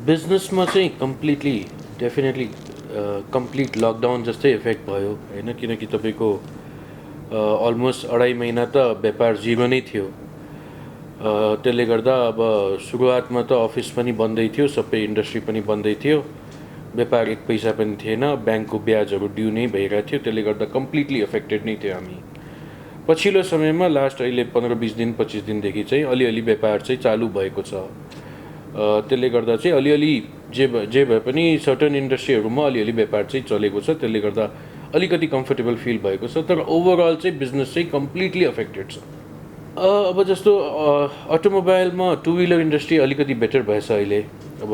बिजनेसमा चाहिँ completely definitely complete lockdown जस्तै इफेक्ट भयो होइन, किनकि तपाईँको अलमोस्ट 2.5 महिना त व्यापार जिरो नै थियो। त्यसले गर्दा अब सुरुवातमा त अफिस पनि बन्दै थियो, सबै इन्डस्ट्री पनि बन्दै थियो, व्यापार एक पैसा पनि थिएन, ब्याङ्कको ब्याजहरू ड्यू नै भइरहेको थियो। त्यसले गर्दा कम्प्लिटली अफेक्टेड नै थियो हामी। पछिल्लो समयमा लास्ट अहिले 15-20 दिन 25 दिनदेखि चाहिँ अलिअलि व्यापार चाहिँ चालु भएको छ। त्यसले गर्दा चाहिँ अलिअलि जे भए पनि सर्टन इन्डस्ट्रीहरूमा अलिअलि व्यापार चाहिँ चलेको छ। त्यसले गर्दा अलिकति कम्फर्टेबल फिल भएको छ, तर ओभरअल चाहिँ बिजनेस चाहिँ कम्प्लिटली अफेक्टेड छ। अब जस्तो अटोमोबाइलमा टु व्हिलर इन्डस्ट्री अलिकति बेटर भएछ अहिले। अब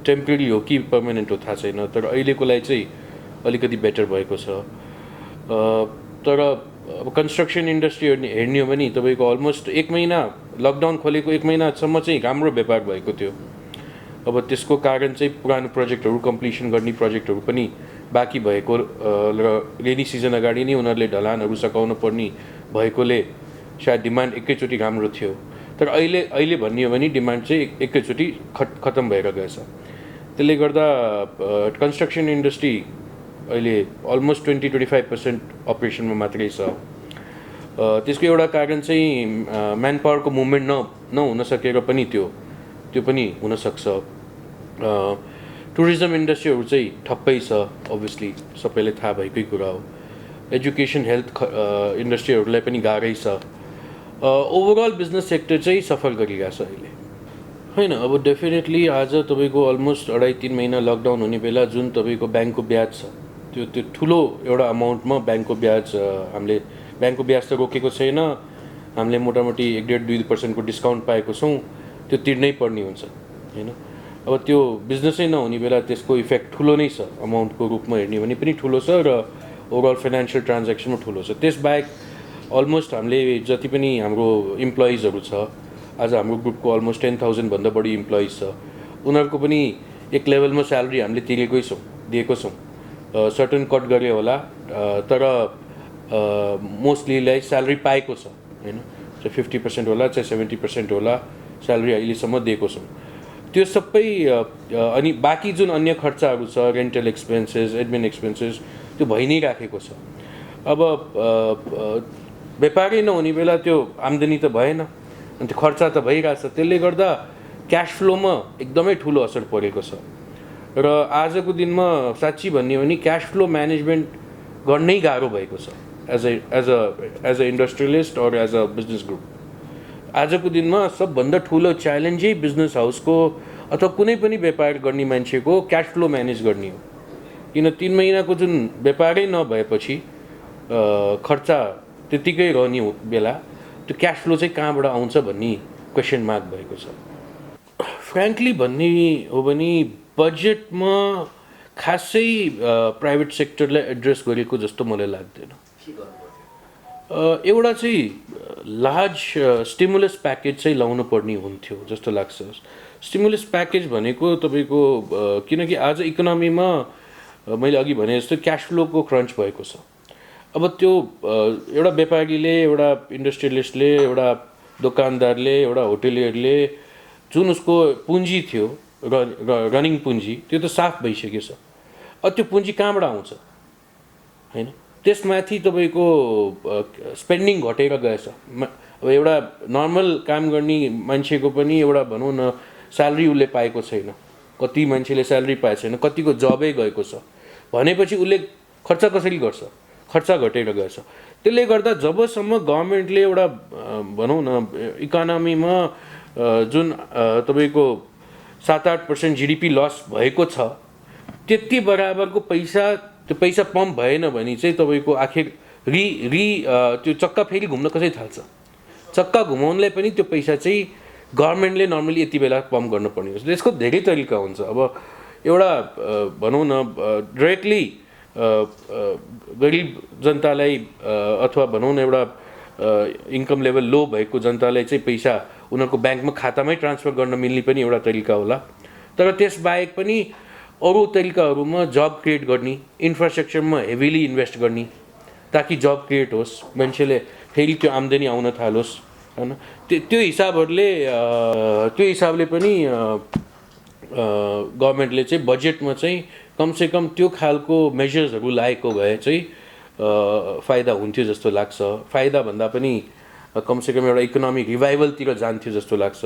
टेम्परेरी हो कि पर्मानेन्ट हो थाहा छैन, तर अहिलेको लागि चाहिँ अलिकति बेटर भएको छ। तर अब कन्स्ट्रक्सन इन्डस्ट्री हेर्ने हो भने तपाईँको अलमोस्ट 1 महिना लकडाउन खोलेको 1 महिनासम्म चाहिँ राम्रो व्यापार भएको थियो। अब त्यसको कारण चाहिँ पुरानो प्रोजेक्टहरू कम्प्लिसन गर्ने प्रोजेक्टहरू पनि बाँकी भएको र रेनी सिजन अगाडि नै उनीहरूले ढलानहरू सघाउनु पर्ने भएकोले सायद डिमान्ड एकैचोटि राम्रो थियो। तर अहिले भन्ने हो भने डिमान्ड चाहिँ एकैचोटि खतम भएर गएछ। त्यसले गर्दा कन्स्ट्रक्सन इन्डस्ट्री अहिले अलमोस्ट 20-25% अपरेसनमा मात्रै छ। त्यसको एउटा कारण चाहिँ म्यान पावरको मुभमेन्ट नहुन सकेर पनि त्यो पनि हुनसक्छ। टुरिज्म इन्डस्ट्रीहरू चाहिँ ठप्पै छ, अभियसली सबैले थाहा भएकै कुरा हो। एजुकेसन हेल्थ इन्डस्ट्रीहरूलाई पनि गाह्रै छ। ओभरअल बिजनेस सेक्टर चाहिँ सफर गरिरहेछ अहिले होइन। अब डेफिनेटली आज तपाईँको अलमोस्ट 2.5-3 महिना लकडाउन हुने बेला जुन तपाईँको ब्याङ्कको ब्याज छ त्यो ठुलो एउटा अमाउन्टमा ब्याङ्कको ब्याज हामीले ब्याङ्कको ब्याज त रोकेको छैन, हामीले मोटामोटी 1.5-2% डिस्काउन्ट पाएको छौँ, त्यो तिर्नै पर्ने हुन्छ होइन। अब त्यो बिजनेसै नहुने बेला त्यसको इफेक्ट ठुलो नै छ, अमाउन्टको रूपमा हेर्ने भने पनि ठुलो छ र ओभरअल फाइनेन्सियल ट्रान्ज्याक्सनमा ठुलो छ। त्यसबाहेक अलमोस्ट हामीले जति पनि हाम्रो इम्प्लोइजहरू छ, आज हाम्रो ग्रुपको अलमोस्ट 10,000 भन्दा बढी इम्प्लोइज छ, उनीहरूको पनि एक लेभलमा स्यालेरी हामीले दिएको छौँ। सर्टन कट गरे होला, तर मोस्टलीलाई स्यालेरी पाएको छ होइन। चाहे 50% होला चाहे 70% होला, स्यालेरी अहिलेसम्म दिएको छौँ। त्यो सबै अनि बाँकी जुन अन्य खर्चाहरू छ, रेन्टल एक्सपेन्सेस, एडमिन एक्सपेन्सेस, त्यो भइ नै राखेको छ। अब व्यापारै नहुने बेला त्यो आम्दानी त भएन अनि त्यो खर्चा त भइरहेछ। त्यसले गर्दा क्यास फ्लोमा एकदमै ठुलो असर परेको छ। र आजको दिनमा साँच्ची भन्ने हो भने क्यास फ्लो म्यानेजमेन्ट गर्नै गाह्रो भएको छ एज अ इन्डस्ट्रियलिस्ट और एज अ बिजनेस ग्रुप। आजको दिनमा सबभन्दा ठुलो च्यालेन्जै बिजनेस हाउसको अथवा कुनै पनि व्यापार गर्ने मान्छेको क्यास फ्लो म्यानेज गर्ने हो। किन 3 महिनाको जुन व्यापारै नभएपछि खर्चा त्यतिकै रहने बेला त्यो क्यास फ्लो चाहिँ कहाँबाट आउँछ भन्ने क्वेसन मार्क भएको छ। फ्रेङ्कली भन्ने हो भने बजेटमा खासै प्राइभेट सेक्टरलाई एड्रेस गरेको जस्तो मलाई लाग्दैन। एउटा चाहिँ लार्ज स्टिमुलस प्याकेज चाहिँ लाउनु पर्ने हुन्थ्यो जस्तो लाग्छ। स्टिमुलस प्याकेज भनेको तपाईँको किनकि आज इकोनोमीमा मैले अघि भने जस्तो क्यास फ्लोको क्रन्च भएको छ। अब त्यो एउटा व्यापारीले, एउटा इन्डस्ट्रियलिस्टले, एउटा दोकानदारले, एउटा होटेलियरले जुन उसको पुँजी थियो रनिङ पुँजी, त्यो त साफ भइसकेको छ। अब त्यो पुँजी कहाँबाट आउँछ होइन। त्यसमाथि तपाईँको स्पेन्डिङ घटेर गएछ। अब एउटा नर्मल काम गर्ने मान्छेको पनि एउटा भनौँ न स्यालेरी उसले पाएको छैन, कति मान्छेले स्यालेरी पाएको छैन, कतिको जबै गएको छ भनेपछि उसले खर्च कसरी गर्छ, खर्च घटेर गएछ। त्यसले गर्दा जबसम्म गभर्मेन्टले एउटा भनौँ न इकोनोमीमा जुन तपाईँको 7-8% जिडिपी लस भएको छ, त्यति बराबरको त्यो पैसा पम्प भएन भने चाहिँ तपाईँको आखिर त्यो चक्का फेरि घुम्न कसरी थाल्छ। चक्का घुमाउनलाई पनि त्यो पैसा चाहिँ गभर्मेन्टले नर्मली यति बेला पम्प गर्नुपर्ने हुन्छ। त्यसको धेरै तरिका हुन्छ। अब एउटा भनौँ न डाइरेक्टली गरिब जनतालाई अथवा भनौँ न एउटा इन्कम लेभल लो भएको जनतालाई चाहिँ पैसा उनीहरूको ब्याङ्कमा खातामै ट्रान्सफर गर्न मिल्ने पनि एउटा तरिका होला। तर त्यसबाहेक पनि अरू तरिकाहरूमा जब क्रिएट गर्ने, इन्फ्रास्ट्रक्चरमा हेभिली इन्भेस्ट गर्ने ताकि जब क्रिएट होस्, मान्छेले फेरि त्यो आम्दानी आउन थालोस् होइन। त्यो हिसाबले पनि गभर्मेन्टले चाहिँ बजेटमा चाहिँ कमसेकम त्यो खालको मेजर्सहरू लाएको भए चाहिँ फाइदा हुन्थ्यो जस्तो लाग्छ। फाइदा भन्दा पनि कमसेकम एउटा इकोनोमिक रिभाइभलतिर जान्थ्यो जस्तो लाग्छ।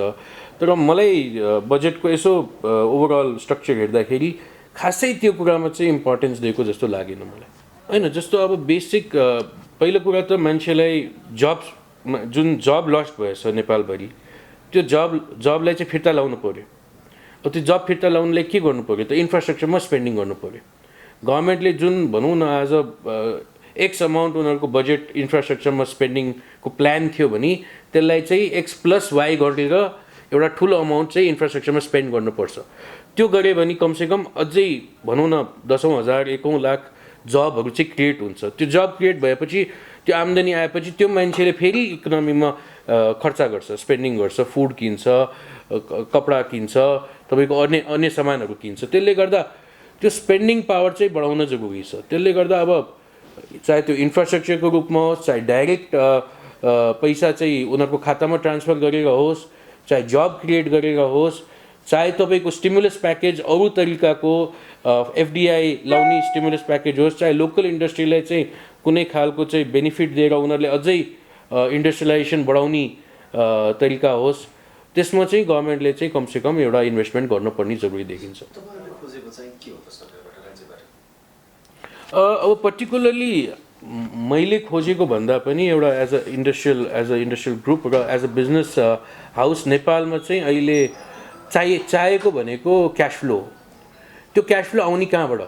तर मलाई बजेटको यसो ओभरअल स्ट्रक्चर हेर्दाखेरि खासै त्यो कुरामा चाहिँ इम्पोर्टेन्स दिएको जस्तो लागेन मलाई। होइन, जस्तो अब बेसिक पहिलो कुरा त मान्छेलाई जुन जब लस्ट भएछ नेपालभरि, त्यो जबलाई चाहिँ फिर्ता ल्याउनु पऱ्यो। त्यो जब फिर्ता ल्याउनुलाई के गर्नु पऱ्यो त? इन्फ्रास्ट्रक्चरमा स्पेन्डिङ गर्नु पऱ्यो। गभर्मेन्टले जुन भनौँ न आज एक्स अमाउन्ट उनीहरूको बजेट इन्फ्रास्ट्रक्चरमा स्पेन्डिङको प्लान थियो भने त्यसलाई चाहिँ X+Y गरेर एउटा ठुलो अमाउन्ट चाहिँ इन्फ्रास्ट्रक्चरमा स्पेन्ड गर्नुपर्छ। त्यो गऱ्यो भने कमसेकम अझै भनौँ न 10,000 1 लाख जबहरू चाहिँ क्रिएट हुन्छ। त्यो जब क्रिएट भएपछि त्यो आम्दानी आएपछि त्यो मान्छेले फेरि इकोनोमीमा खर्च गर्छ, स्पेन्डिङ गर्छ, फुड किन्छ, कपडा किन्छ, तपाईँको अन्य सामानहरू किन्छ। त्यसले गर्दा त्यो स्पेन्डिङ पावर चाहिँ बढाउन जरुरी छ। त्यसले गर्दा अब चाहे त्यो इन्फ्रास्ट्रक्चरको रूपमा होस्, चाहे डाइरेक्ट पैसा चाहिँ उनीहरूको खातामा ट्रान्सफर गरेर होस्, चाहे जब क्रिएट गरेर होस्, चाहे तपाईँको स्टिमुलस प्याकेज अरू तरिकाको FDI लाउने स्टिमुलस प्याकेज होस्, चाहे लोकल इन्डस्ट्रीलाई चाहिँ कुनै खालको चाहिँ बेनिफिट दिएर उनीहरूले अझै इन्डस्ट्रियलाइजेसन बढाउने तरिका होस्, त्यसमा चाहिँ गभर्मेन्टले चाहिँ कमसेकम एउटा इन्भेस्टमेन्ट गर्नुपर्ने जरुरी देखिन्छ। अब पर्टिकुलरली मैले खोजेको भन्दा पनि एउटा एज अ इन्डस्ट्रियल ग्रुप र एज अ बिजनेस हाउस नेपालमा चाहिँ अहिले चाहिएको भनेको क्यास फ्लो। त्यो क्यास फ्लो आउने कहाँबाट?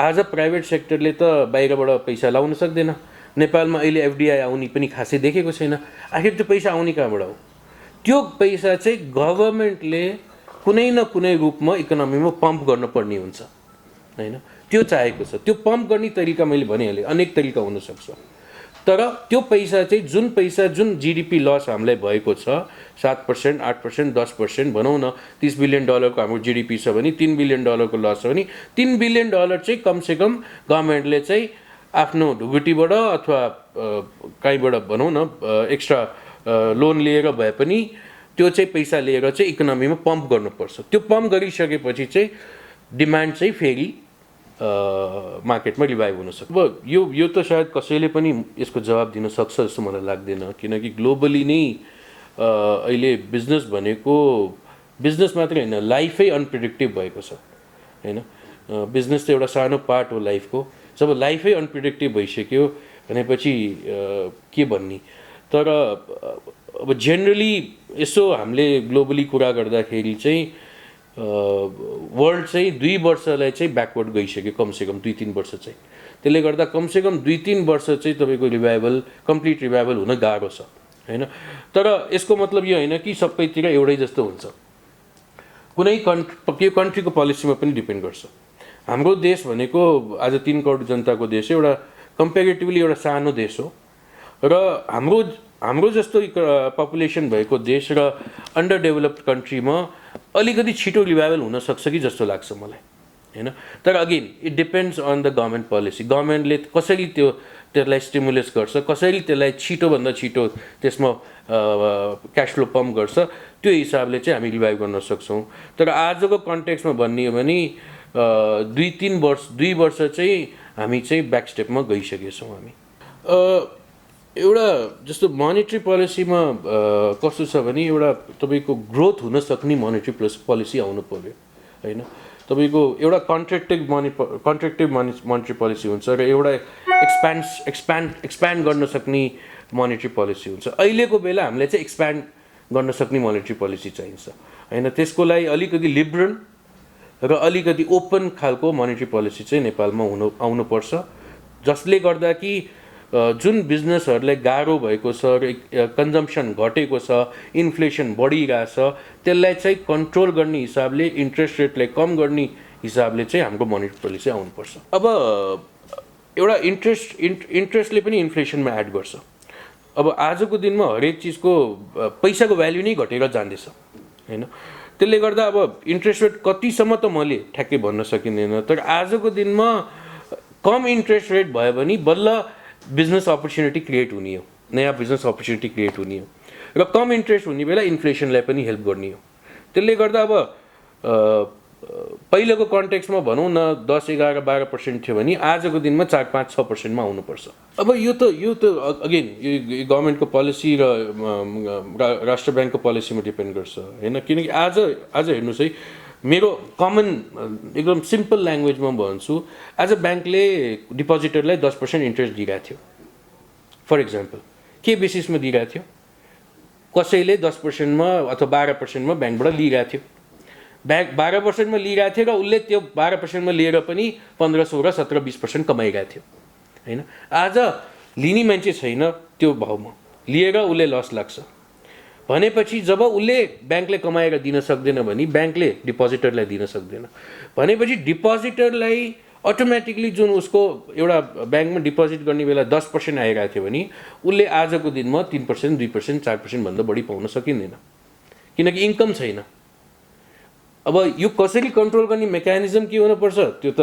आज प्राइभेट सेक्टरले त बाहिरबाट पैसा लाउन सक्दैन। नेपालमा अहिले FDI आउने पनि खासै देखेको छैन। आखिर त्यो पैसा आउने कहाँबाट हो? त्यो पैसा चाहिँ गभर्मेन्टले कुनै न कुनै रूपमा इकोनोमीमा पम्प गर्नुपर्ने हुन्छ, होइन? त्यो चाहेको छ। त्यो पम्प गर्ने तरिका मैले भनिहालेँ, अनेक तरिका हुनसक्छ। तर त्यो पैसा चाहिँ जुन GDP लस हामीलाई भएको छ 7%, 8%, 10% भनौँ न, $30 बिलियन हाम्रो GDP छ भने $3 बिलियन लस छ भने $3 बिलियन चाहिँ कमसेकम गभर्मेन्टले चाहिँ आफ्नो ढुकुटीबाट अथवा कहीँबाट भनौँ न एक्स्ट्रा लोन लिएर भए पनि त्यो चाहिँ पैसा लिएर चाहिँ इकोनोमीमा पम्प गर्नुपर्छ। त्यो पम्प गरिसकेपछि चाहिँ डिमान्ड चाहिँ फेरि मार्केटमा रिभाइभ हुनसक्छ। अब यो त सायद कसैले पनि यसको जवाब दिन सक्छ जस्तो मलाई लाग्दैन, किनकि ग्लोबली नै अहिले बिजनेस भनेको बिजनेस मात्रै होइन, लाइफै अनप्रिडिक्टिभ भएको छ, होइन? बिजनेस त एउटा सानो पार्ट हो लाइफको। जब लाइफै अनप्रिडिक्टिभ भइसक्यो भनेपछि के भन्ने? तर अब जेनरली यसो हामीले ग्लोबली कुरा गर्दाखेरि चाहिँ वर्ल्ड चाहिँ 2 वर्षलाई चाहिँ ब्याकवर्ड गइसक्यो, कमसेकम 2-3 वर्ष चाहिँ। त्यसले गर्दा कमसेकम 2-3 वर्ष चाहिँ तपाईँको कम्प्लिट रिभाइभल हुन गाह्रो छ, होइन? तर यसको मतलब यो होइन कि सबैतिर एउटै जस्तो हुन्छ। कुनै कन्ट्रीको पोलिसीमा पनि डिपेन्ड गर्छ। हाम्रो देश भनेको आज 3 करोड जनताको देश हो, एउटा कम्पेरिटिभली एउटा सानो देश हो र हाम्रो जस्तो पपुलेसन भएको देश र अन्डर डेभलप्ड कन्ट्रीमा अलिकति छिटो रिभाइभल हुनसक्छ कि जस्तो लाग्छ मलाई, होइन? तर again it depends on the government policy. गभर्मेन्टले कसरी त्यसलाई स्टिमुलेस गर्छ, कसरी त्यसलाई छिटोभन्दा छिटो त्यसमा क्यास फ्लो पम्प गर्छ, त्यो हिसाबले चाहिँ हामी रिभाइभ गर्न सक्छौँ। तर आजको कन्टेक्स्टमा भन्ने हो भने 2 वर्ष चाहिँ हामी चाहिँ ब्याक स्टेपमा गइसकेछौँ हामी। एउटा जस्तो मोनेटरी पोलिसीमा कस्तो छ भने एउटा तपाईँको ग्रोथ हुन सक्ने मोनेटरी पोलिसी आउनु पर्यो, होइन? तपाईँको एउटा कन्ट्रेक्टिभ मोनेटरी पोलिसी हुन्छ र एउटा एक्सप्यान्ड गर्न सक्ने मोनेटरी पोलिसी हुन्छ। अहिलेको बेला हामीलाई चाहिँ एक्सप्यान्ड गर्न सक्ने मोनेटरी पोलिसी चाहिन्छ, होइन? त्यसको लागि अलिकति लिबरल र अलिकति ओपन खालको मोनेटरी पोलिसी चाहिँ नेपालमा आउनुपर्छ, जसले गर्दा कि जुन बिजनेसहरूलाई गाह्रो भएको छ र कन्जम्सन घटेको छ, इन्फ्लेसन बढिरहेछ, त्यसलाई चाहिँ कन्ट्रोल गर्ने हिसाबले, इन्ट्रेस्ट रेटलाई कम गर्ने हिसाबले चाहिँ हाम्रो मोनेटरी पोलिसी आउनुपर्छ। अब एउटा इन्ट्रेस्टले पनि इन्फ्लेसनमा एड गर्छ। अब आजको दिनमा हरेक चिजको पैसाको भ्याल्यु नै घटेर जाँदैछ, होइन? त्यसले गर्दा अब इन्ट्रेस्ट रेट कतिसम्म त मैले ठ्याक्कै भन्न सकिँदैन, तर आजको दिनमा कम इन्ट्रेस्ट रेट भयो भने बल्ल बिजनेस अपर्च्युनिटी क्रिएट हुने हो, नयाँ बिजनेस अपर्च्युनिटी क्रिएट हुने हो र कम इन्ट्रेस्ट हुने बेला इन्फ्लेसनलाई पनि हेल्प गर्ने हो। त्यसले गर्दा अब पहिलेको कन्टेक्स्टमा भनौँ न 10, 11, 12% थियो भने आजको दिनमा 4, 5, 6%मा आउनुपर्छ। अब यो त अगेन यो गभर्मेन्टको पोलिसी र राष्ट्र ब्याङ्कको पोलिसीमा डिपेन्ड गर्छ होइन। किनकि आज हेर्नुहोस् है, मेरो कमन एकदम सिम्पल ल्याङ्ग्वेजमा भन्छु, आज ब्याङ्कले डिपोजिटरलाई 10% इन्ट्रेस्ट दिइरहेको थियो। फर इक्जाम्पल के बेसिसमा दिइरहेको थियो? कसैले 10%मा अथवा 12%मा ब्याङ्कबाट लिइरहेको थियो। ब्याङ्क 12%मा लिइरहेको थियो र उसले त्यो 12%मा लिएर पनि 15, 16, 17, 20% कमाइरहेको थियो होइन। आज लिने मान्छे छैन त्यो भाउमा, लिएर उसले लस लाग्छ भनेपछि जब उसले ब्याङ्कले कमाएर दिन सक्दैन भने ब्याङ्कले डिपोजिटरलाई दिन सक्दैन भनेपछि डिपोजिटरलाई अटोमेटिकली जुन उसको एउटा ब्याङ्कमा डिपोजिट गर्ने बेला 10% आइरहेको थियो भने उसले आजको दिनमा 3%, 2%, 4% भन्दा बढी पाउन सकिँदैन किनकि इन्कम छैन। अब यो कसरी कन्ट्रोल गर्ने मेकानिजम के हुनुपर्छ त्यो त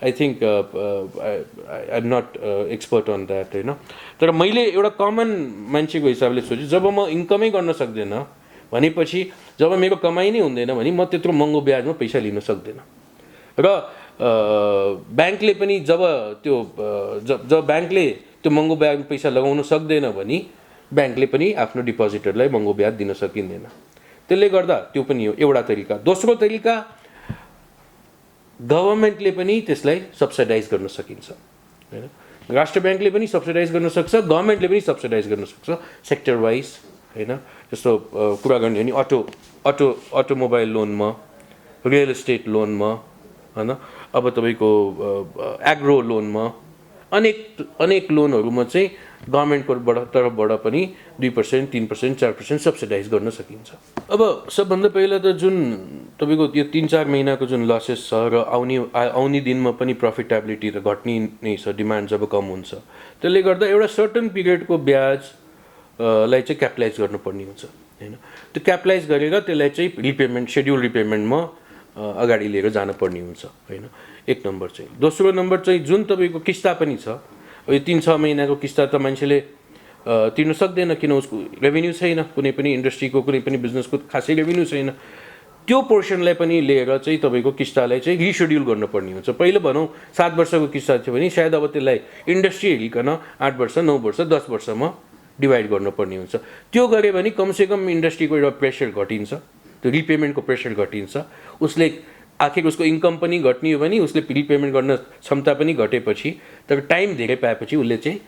I think I am not expert on that होइन। तर मैले एउटा कमन मान्छेको हिसाबले सोचेँ, जब म इन्कमै गर्न सक्दैन भनेपछि, जब मेरो कमाइ नै हुँदैन भने म त्यत्रो महँगो ब्याजमा पैसा लिन सक्दैन र ब्याङ्कले पनि जब ब्याङ्कले त्यो महँगो ब्याजमा पैसा लगाउन सक्दैन भने ब्याङ्कले पनि आफ्नो डिपोजिटरलाई महँगो ब्याज दिन सकिँदैन। त्यसले गर्दा त्यो पनि हो एउटा तरिका। दोस्रो तरिका, गभर्मेन्टले पनि त्यसलाई सब्सिडाइज गर्न सकिन्छ होइन। राष्ट्र ब्याङ्कले पनि सब्सिडाइज गर्न सक्छ, गभर्मेन्टले पनि सब्सिडाइज गर्न सक्छ सेक्टर वाइज होइन। जस्तो कुरा गर्ने हो भने अटोमोबाइल लोनमा, रियल इस्टेट लोनमा होइन, अब तपाईँको एग्रो लोनमा, अनेक लोनहरूमा चाहिँ गभर्मेन्टको तर्फबाट पनि 2%, 3%, 4% सब्सिडाइज गर्न सकिन्छ। अब सबभन्दा पहिला त जुन तपाईँको यो 3-4 महिनाको जुन लसेस छ र आउने दिनमा पनि प्रफिटेबिलिटी त घट्ने नै छ डिमान्ड जब कम हुन्छ, त्यसले गर्दा एउटा सर्टन पिरियडको ब्याज लाई चाहिँ क्यापिटलाइज गर्नुपर्ने हुन्छ होइन। त्यो क्यापिटलाइज गरेर त्यसलाई चाहिँ रिपेमेन्ट, सेड्युल रिपेमेन्टमा अगाडि लिएर जानुपर्ने हुन्छ होइन, एक नम्बर चाहिँ। दोस्रो नम्बर चाहिँ जुन तपाईँको किस्ता पनि छ, यो 3-6 महिनाको किस्ता त मान्छेले तिर्न सक्दैन किन उसको रेभेन्यू छैन, कुनै पनि इन्डस्ट्रीको कुनै पनि बिजनेसको खासै रेभेन्यू छैन। त्यो पोर्सनलाई पनि लिएर चाहिँ तपाईँको किस्तालाई चाहिँ रिसेड्युल गर्नुपर्ने हुन्छ। पहिलो भनौँ 7 वर्षको किस्ता थियो भने सायद अब त्यसलाई इन्डस्ट्री हेरिकन 8 वर्ष, 9 वर्ष, 10 वर्षमा डिभाइड गर्नुपर्ने हुन्छ। त्यो गऱ्यो भने कमसेकम इन्डस्ट्रीको एउटा प्रेसर घटिन्छ, त्यो रिपेमेन्टको प्रेसर घटिन्छ। उसले आखिर उसको इन्कम पनि घट्ने हो भने उसले रिपेमेन्ट गर्न क्षमता पनि घटेपछि, तर टाइम धेरै पाएपछि उसले चाहिँ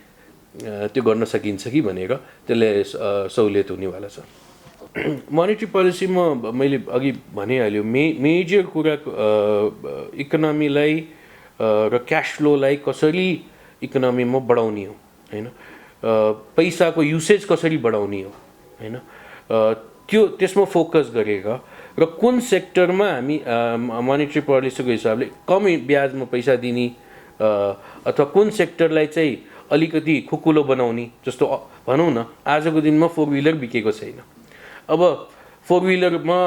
त्यो गर्न सकिन्छ कि भनेर त्यसले सहुलियत हुनेवाला छ। मोनेटरी पोलिसीमा मैले अघि भनिहाल्यो, मेजर कुरा इकोनोमीलाई र क्यास फ्लोलाई कसरी इकोनोमीमा बढाउने हो होइन, पैसाको युसेज कसरी बढाउने हो होइन, त्यसमा फोकस गरेर र कुन सेक्टरमा हामी मोनेटरी पोलिसीको हिसाबले कम ब्याजमा पैसा दिने अथवा कुन सेक्टरलाई चाहिँ अलिकति खुकुलो बनाउने। जस्तो भनौँ न आजको दिनमा 4 व्हिलर बिकेको छैन, अब 4 व्हिलरमा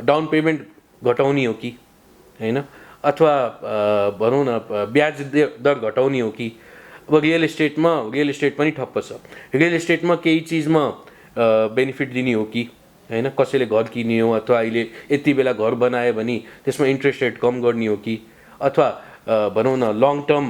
डाउन पेमेन्ट घटाउने हो कि होइन, अथवा भनौँ न ब्याज दर घटाउने हो कि। अब रियल इस्टेट पनि ठप्प छ, रियल इस्टेटमा केही चिजमा बेनिफिट दिने हो कि होइन, कसैले घर किन्ने हो अथवा अहिले यति बेला घर बनायो भने त्यसमा इन्ट्रेस्ट रेट कम गर्ने हो कि, अथवा भनौँ न लङ टर्म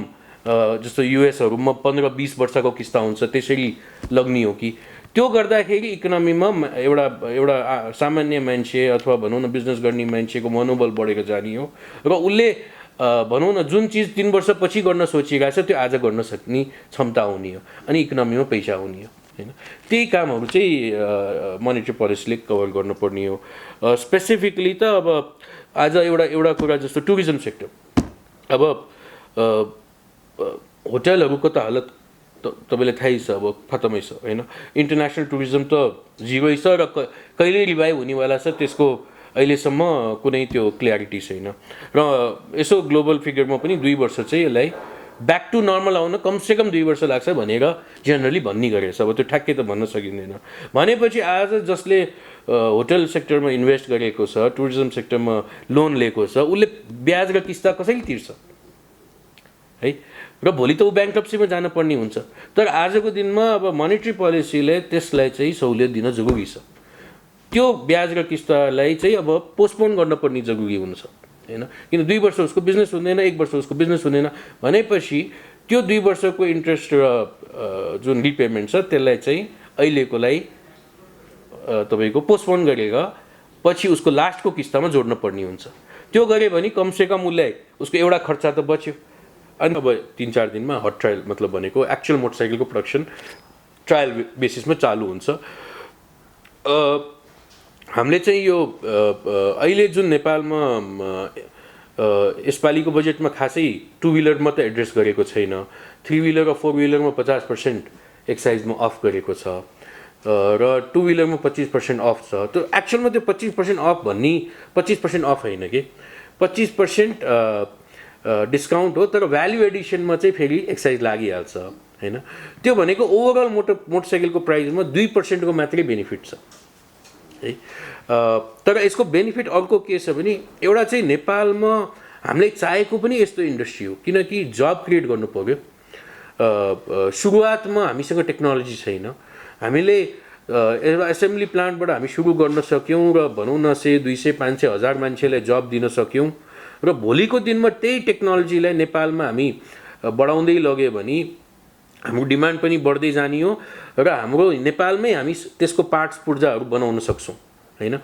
जस्तो युएसहरूमा 15-20 वर्षको किस्ता हुन्छ त्यसरी लग्ने हो कि। त्यो गर्दाखेरि इकोनोमीमा एउटा सामान्य मान्छे अथवा भनौँ न बिजनेस गर्ने मान्छेको मनोबल बढेर जाने हो र उसले भनौँ न जुन चिज 3 वर्षपछि गर्न सोचिरहेको छ त्यो आज गर्न सक्ने क्षमता हुने हो अनि इकोनोमीमा पैसा हुने हो होइन। त्यही कामहरू चाहिँ मोनेटरी पोलिसीले कभर गर्नुपर्ने हो। स्पेसिफिकली त अब आज एउटा कुरा जस्तो टुरिज्म सेक्टर, अब होटलहरूको त हालत तपाईँलाई थाहै छ, अब खतमै छ होइन। इन्टरनेसनल टुरिज्म त जिरै छ र कहिले रिभाइभ हुनेवाला छ त्यसको अहिलेसम्म कुनै त्यो क्ल्यारिटी छैन र यसो ग्लोबल फिगरमा पनि 2 वर्ष चाहिँ यसलाई ब्याक टु नर्मल आउन कमसेकम 2 वर्ष लाग्छ भनेर जेनरली भन्ने गरेछ। अब त्यो ठ्याक्कै त भन्न सकिँदैन भनेपछि आज जसले होटल सेक्टरमा इन्भेस्ट गरेको छ, टुरिज्म सेक्टरमा लोन लिएको छ, उसले ब्याज र किस्ता कसरी तिर्छ है, र भोलि त ऊ ब्याङ्क्रप्सीमा जानुपर्ने हुन्छ। तर आजको दिनमा अब मोनेटरी पोलिसीले त्यसलाई चाहिँ सहुलियत दिन जरुरी छ। त्यो ब्याज र किस्तालाई चाहिँ अब पोस्टपोन गर्नुपर्ने जरुरी हुन्छ हैन, किन 2 वर्ष उसको बिजनेस हुँदैन, 1 वर्ष उसको बिजनेस हुँदैन भनेपछि त्यो 2 वर्षको इन्ट्रेस्ट र जुन रिपेमेन्ट छ त्यसलाई चाहिँ अहिलेको लागि तपाईँको पोस्टपोन गरेर पछि उसको लास्टको किस्तामा जोड्न पर्ने हुन्छ। त्यो गरे भने कमसेकम उसलाई उसको एउटा खर्च त बच्यो। अनि अब 3-4 दिनमा हट ट्रायल मतलब भनेको एक्चुअल मोटरसाइकलको प्रोडक्सन ट्रायल बेसिसमा चालु हुन्छ। हामीले चाहिँ यो अहिले जुन नेपालमा यसपालिको बजेटमा खासै 2 व्हिलर मात्रै एड्रेस गरेको छैन, 3 व्हिलर र 4 व्हिलरमा 50% एक्साइजमा अफ गरेको छ र 2 व्हिलरमा 25% अफ छ। त्यो एक्चुअलमा त्यो 25% अफ भन्ने 25% अफ होइन कि 25% डिस्काउन्ट हो, तर भ्याल्यु एडिसनमा चाहिँ फेरि एक्साइज लागिहाल्छ हैन। त्यो भनेको ओभरअल मोटरसाइकलको प्राइसमा 2% को मात्रै बेनिफिट छ है। तर यसको बेनिफिट अर्को के छ भने एउटा चाहिँ नेपालमा हामीले चाहेको पनि यस्तो इन्डस्ट्री हो, किनकि जब क्रिएट गर्नु पर्यो। सुरुवातमा हामीसँग टेक्नोलोजी छैन, हामीले एउटा एसेम्बली प्लान्टबाट हामी सुरु गर्न सक्यौँ र भनौँ न 100, 200, 500, 1000 मान्छेलाई जब दिन सक्यौँ र भोलिको दिनमा त्यही टेक्नोलोजीलाई नेपालमा हामी बढाउँदै लग्यो भने हाम्रो डिमान्ड पनि बढ्दै जाने हो र हाम्रो नेपालमै हामी त्यसको पार्ट्स पुर्जाहरू बनाउन सक्छौँ हैन,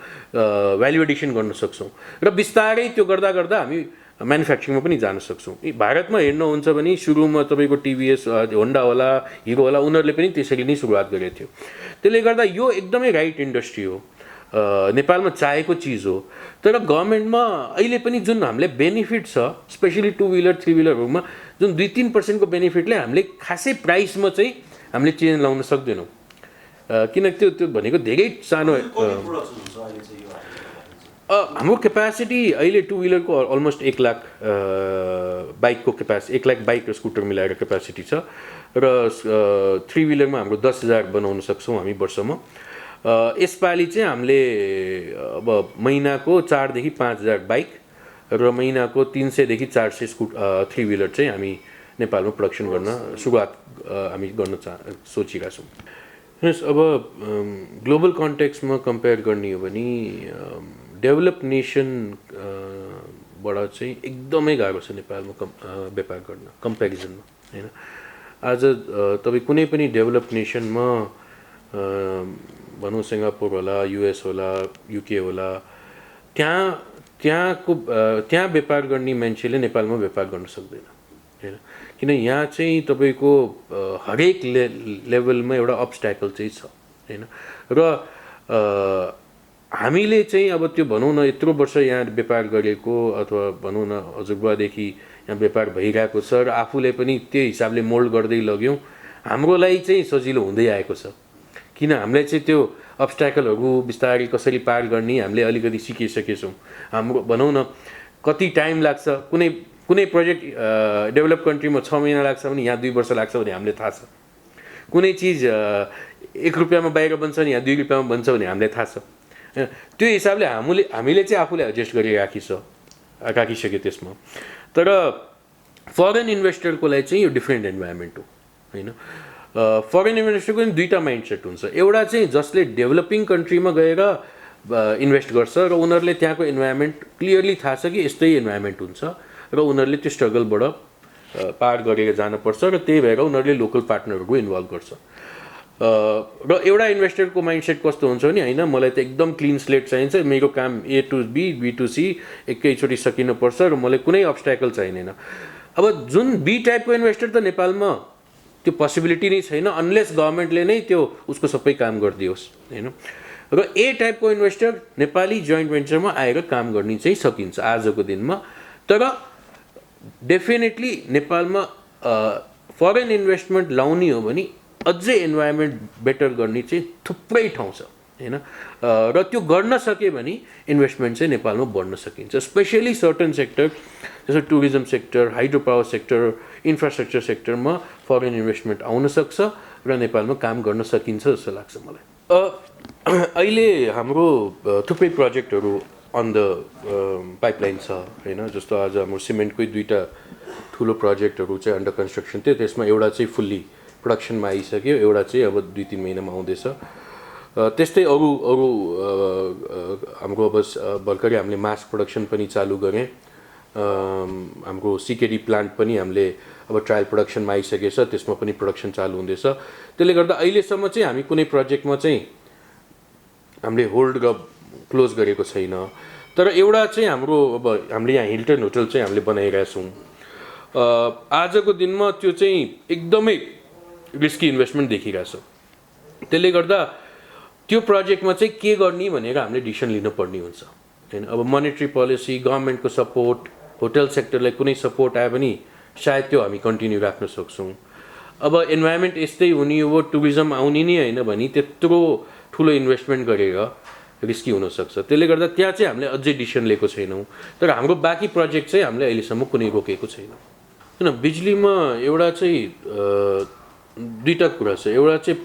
भ्याल्यु एडिसन गर्न सक्छौँ र बिस्तारै त्यो गर्दा गर्दा हामी म्यानुफ्याक्चरिङमा पनि जान सक्छौँ। भारतमा हेर्नुहुन्छ भने सुरुमा तपाईँको टिभिएस, होन्डा होला, हिरो होला, उनीहरूले पनि त्यसरी नै सुरुवात गरेको थियो। त्यसले गर्दा यो एकदमै राइट इन्डस्ट्री हो, नेपालमा चाहेको चिज हो। तर गभर्मेन्टमा अहिले पनि जुन हामीले बेनिफिट छ, स्पेसली 2 व्हिलर 3 व्हिलरहरूमा जुन 2-3% को बेनिफिटले हामीले खासै प्राइसमा चाहिँ हामीले चेन्ज ल्याउन सक्दैनौँ, किनकि त्यो भनेको धेरै सानो। हाम्रो क्यापासिटी अहिले 2 व्हिलरको अलमोस्ट 1 लाख बाइकको क्यापासिटी, 1 लाख बाइक र स्कुटर मिलाएर क्यापासिटी छ र 3 व्हिलरमा हाम्रो 10,000 बनाउन सक्छौँ हामी वर्षमा। यसपालि चाहिँ हामीले अब महिनाको 4 देखि 5,000 बाइक र महिनाको 300 देखि 400 3 व्हिलर चाहिँ हामी नेपालमा प्रोडक्सन गर्न सुरुवात हामी गर्न सोचिरहेका छौँ। अब ग्लोबल कन्टेक्स्टमा कम्पेयर गर्ने हो भने डेभलप नेसनबाट चाहिँ एकदमै गाह्रो छ नेपालमा व्यापार गर्न कम्पेरिजनमा हैन। आज तपाईँ कुनै पनि डेभलप नेसनमा भनौँ सिङ्गापुर होला, युएस होला, युके होला, त्यहाँ व्यापार गर्ने मान्छेले नेपालमा व्यापार गर्न सक्दैन हैन, किन यहाँ चाहिँ तपाईँको हरेक लेभलमा एउटा अब्स्ट्याकल चाहिँ छ हैन। र हामीले चाहिँ अब त्यो भनौँ न यत्रो वर्ष यहाँ व्यापार गरेको अथवा भनौँ न हजुरबादेखि यहाँ व्यापार भइरहेको छ र आफूले पनि त्यो हिसाबले मोल्ड गर्दै लग्यौँ, हाम्रो लागि चाहिँ सजिलो हुँदै आएको छ। किन हामीले चाहिँ त्यो अब्स्ट्याकलहरू बिस्तारै कसरी पार गर्ने हामीले अलिकति सिकिसकेछौँ। हाम्रो भनौँ न कति टाइम लाग्छ, कुनै प्रोजेक्ट डेभलप कन्ट्रीमा 6 महिना लाग्छ भने यहाँ 2 वर्ष लाग्छ भने हामीले थाहा छ। कुनै चिज 1 रुपियाँमा बाहिर बन्छ भने यहाँ 2 रुपियाँमा बन्छ भने हामीलाई थाहा छ। त्यो हिसाबले हामीले चाहिँ आफूले एडजस्ट राखिसक्यो त्यसमा। तर फरेन इन्भेस्टरको लागि चाहिँ यो डिफ्रेन्ट इन्भाइरोमेन्ट हो हैन। फरेन इन्भेस्टरको पनि 2टा माइन्डसेट हुन्छ। एउटा चाहिँ जसले डेभलपिङ कन्ट्रीमा गएर इन्भेस्ट गर्छ र उनीहरूले त्यहाँको इन्भाइरोमेन्ट क्लियरली थाहा छ कि यस्तै इन्भाइरोमेन्ट हुन्छ र उनीहरूले त्यो स्ट्रगलबाट पार गरेर जानुपर्छ र त्यही भएर उनीहरूले लोकल पार्टनरहरूको इन्भल्भ गर्छ। र एउटा इन्भेस्टरको माइन्डसेट कस्तो हुन्छ भने हैन मलाई त एकदम क्लिन स्लेट चाहिन्छ, मेरो काम A to B, B to C एकैचोटि सकिनुपर्छ र मलाई कुनै अब्स्ट्याकल चाहिँदैन। अब जुन बी टाइपको इन्भेस्टर त नेपालमा त्यो पोसिबिलिटी नै छैन अनलेस गभर्मेन्टले नै त्यो उसको सबै काम गरिदियोस् हैन। र ए टाइपको इन्भेस्टर नेपाली जोइन्ट भेन्चरमा आएर काम गर्ने चाहिँ सकिन्छ आजको दिनमा। तर डेफिनेटली नेपालमा फरेन इन्भेस्टमेन्ट लाउने हो भने अझै इन्भाइरोमेन्ट बेटर गर्ने चाहिँ थुप्रै ठाउँ छ हैन। र त्यो गर्न सके भने इन्भेस्टमेन्ट चाहिँ नेपालमा बढ्न सकिन्छ, स्पेसली सर्टन सेक्टर जस्तो tourism sector, hydro power sector, infrastructure सेक्टरमा फरेन इन्भेस्टमेन्ट आउन सक्छ र नेपालमा काम गर्न सकिन्छ जस्तो लाग्छ मलाई। अहिले हाम्रो थुप्रै प्रोजेक्टहरू अन द पाइपलाइन छ हैन। जस्तो आज हाम्रो सिमेन्टकै 2टा ठुलो प्रोजेक्टहरू चाहिँ अन्डर कन्स्ट्रक्सन थियो, त्यसमा एउटा चाहिँ फुल्ली प्रोडक्सनमा आइसक्यो, एउटा चाहिँ अब 2-3 महिनामा आउँदैछ। त्यस्तै अरू हाम्रो अब भर्खरै हामीले मास प्रोडक्सन पनि चालु गऱ्यौँ हाम्रो सिकेडी प्लान्ट पनि हामीले अब ट्रायल प्रोडक्सनमा आइसकेछ, त्यसमा पनि प्रोडक्सन चालु हुँदैछ। त्यसले गर्दा अहिलेसम्म चाहिँ हामी कुनै प्रोजेक्टमा चाहिँ हामीले होल्ड क्लोज गरेको छैन। तर एउटा चाहिँ हाम्रो अब हामीले यहाँ हिल्टन होटल चाहिँ हामीले बनाइरहेका छौँ। आजको दिनमा त्यो चाहिँ एकदमै रिस्की इन्भेस्टमेन्ट देखिरहेछ। त्यसले गर्दा त्यो प्रोजेक्टमा चाहिँ के गर्ने भनेर हामीले डिसिसन लिनुपर्ने हुन्छ हैन। अब मोनेटरी पोलिसी, गभर्नमेन्टको सपोर्ट, होटल सेक्टरलाई कुनै सपोर्ट आयो भने सायद त्यो हामी कन्टिन्यू राख्न सक्छौँ। अब इन्भाइरोमेन्ट यस्तै हुने हो, टुरिज्म आउने नै होइन भने त्यत्रो ठुलो इन्भेस्टमेन्ट गरेर रिस्की हुनसक्छ। त्यसले गर्दा त्यहाँ चाहिँ हामीले अझै डिसिसन लिएको छैनौँ। तर हाम्रो बाँकी प्रोजेक्ट चाहिँ हामीले अहिलेसम्म कुनै रोकेको छैनौँ हैन। बिजुलीमा एउटा चाहिँ दुईवटा कुरा छ। एउटा चाहिँ